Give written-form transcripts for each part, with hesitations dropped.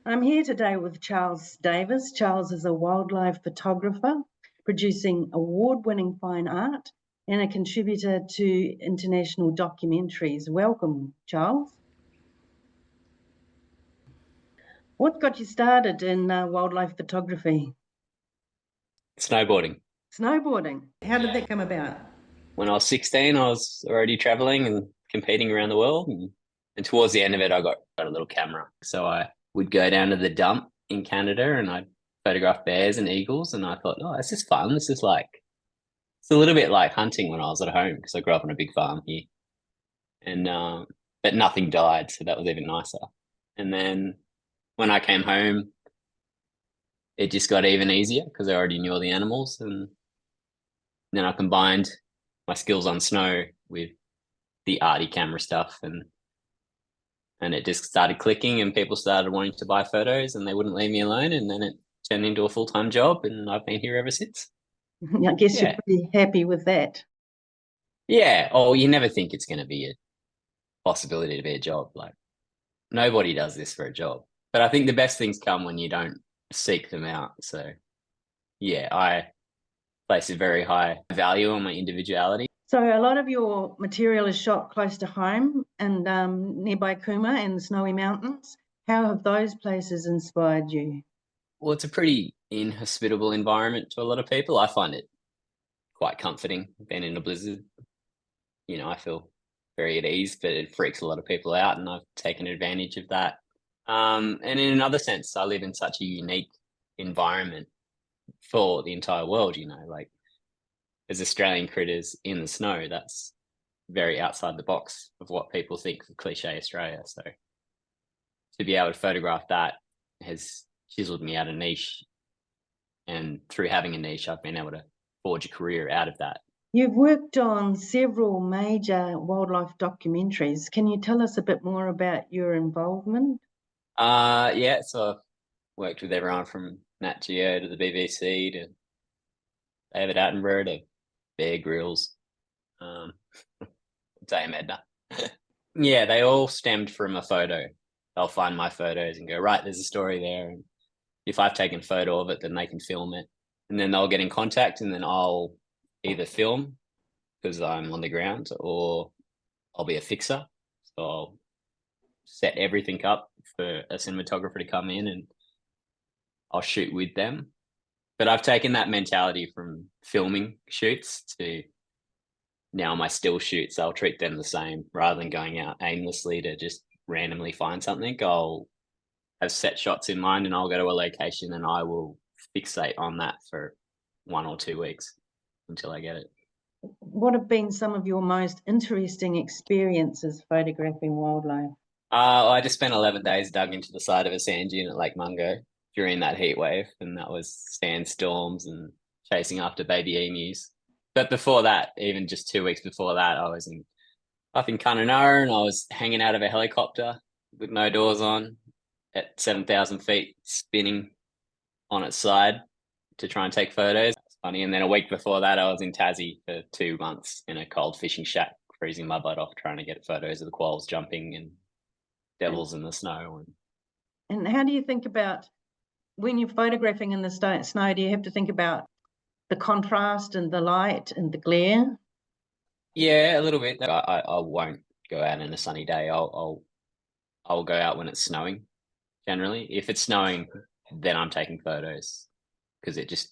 I'm here today with Charles Davis. Charles is a wildlife photographer producing award-winning fine art and a contributor to international documentaries. Welcome, Charles. What got you started in wildlife photography? Snowboarding. Snowboarding. How did that come about? When I was 16, I was already traveling and competing around the world. And towards the end of it, I got a little camera. So I would go down to the dump in Canada and I'd photograph bears and eagles. And I thought, oh, this is fun. It's a little bit like hunting when I was at home because I grew up on a big farm here. And, but nothing died. So that was even nicer. And then when I came home, it just got even easier because I already knew all the animals. And then I combined my skills on snow with the arty camera stuff and it just started clicking and people started wanting to buy photos and they wouldn't leave me alone and then it turned into a full-time job and I've been here ever since. I guess you're Yeah. pretty happy with that. Yeah. Oh, you never think it's going to be a possibility to be a job. Like nobody does this for a job. But I think the best things come when you don't seek them out. So yeah, I place a very high value on my individuality. So a lot of your material is shot close to home and nearby Cooma and the Snowy Mountains. How have those places inspired you? Well, it's a pretty inhospitable environment to a lot of people. I find it quite comforting being in a blizzard. You know, I feel very at ease, but it freaks a lot of people out, and I've taken advantage of that. And in another sense, I live in such a unique environment for the entire world. You know, like as Australian critters in the snow, that's very outside the box of what people think of cliche Australia. So to be able to photograph that has chiseled me out a niche, and through having a niche, I've been able to forge a career out of that. You've worked on several major wildlife documentaries. Can you tell us a bit more about your involvement? Yeah, so I've worked with everyone from Nat Geo to the BBC to David Attenborough to Bear Grylls, um, Dame Edna. Yeah, they all stemmed from a photo. They'll find my photos and go, right, there's a story there. And if I've taken a photo of it, then they can film it. And then they'll get in contact and then I'll either film because I'm on the ground or I'll be a fixer. So I'll set everything up for a cinematographer to come in and I'll shoot with them. But I've taken that mentality from filming shoots to now my still shoots. I'll treat them the same rather than going out aimlessly to just randomly find something. I'll have set shots in mind and I'll go to a location and I will fixate on that for 1 or 2 weeks until I get it. What have been some of your most interesting experiences photographing wildlife? I just spent 11 days dug into the side of a sand dune at Lake Mungo during that heat wave, and that was sandstorms and chasing after baby emus. But before that, even just 2 weeks before that, I was up in Kununurra and I was hanging out of a helicopter with no doors on at 7,000 feet, spinning on its side to try and take photos. It's funny. And then a week before that, I was in Tassie for 2 months in a cold fishing shack, freezing my butt off, trying to get photos of the quolls jumping and devils in the snow. And how do you think about when you're photographing in the snow? Do you have to think about the contrast and the light and the glare? Yeah, a little bit. I won't go out on a sunny day. I'll go out when it's snowing. Generally, if it's snowing, then I'm taking photos because it just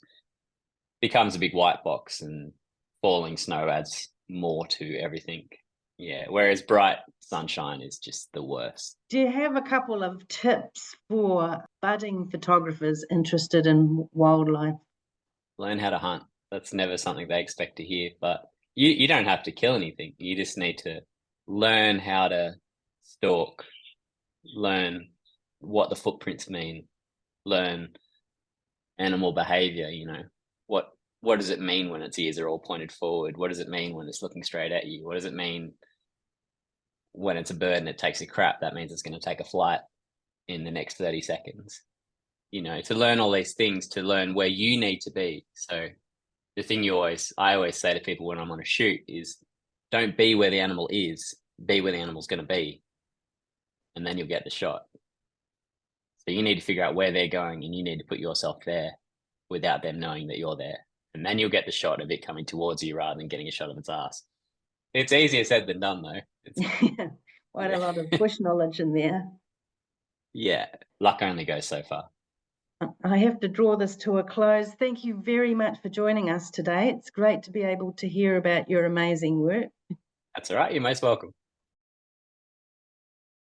becomes a big white box and falling snow adds more to everything. Yeah, whereas bright sunshine is just the worst. Do you have a couple of tips for budding photographers interested in wildlife? Learn how to hunt. That's never something they expect to hear, but you don't have to kill anything. You just need to learn how to stalk, learn what the footprints mean, learn animal behavior, you know. What does it mean when its ears are all pointed forward? What does it mean when it's looking straight at you? What does it mean when it's a bird and it takes a crap? That means it's going to take a flight in the next 30 seconds. You know, to learn all these things, to learn where you need to be. So the thing I always say to people when I'm on a shoot is don't be where the animal is, be where the animal's going to be, and then you'll get the shot. So you need to figure out where they're going, and you need to put yourself there without them knowing that you're there. And then you'll get the shot of it coming towards you rather than getting a shot of its ass. It's easier said than done, though. It's, Quite yeah. a lot of bush knowledge in there. Yeah, luck only goes so far. I have to draw this to a close. Thank you very much for joining us today. It's great to be able to hear about your amazing work. That's all right. You're most welcome.